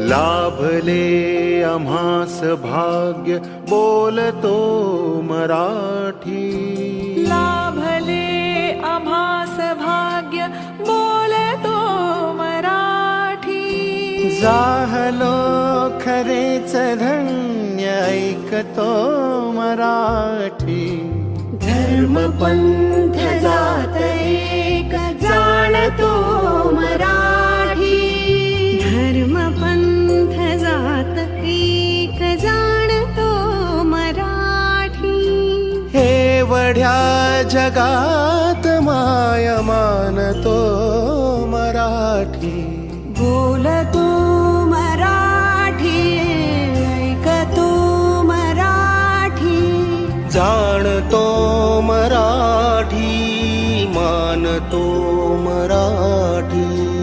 लाभले आम्हास भाग्य बोलतो मराठी. लाभले आम्हास भाग्य बोलतो मराठी. जाहलो खरेच धन्य ऐकतो मराठी. धर्म पंथ जात एक जाणतो मराठी. धर्म पंथ जात एक जाणतो मराठी. एवढ्या जगात माय मानतो मराठी. बोलतो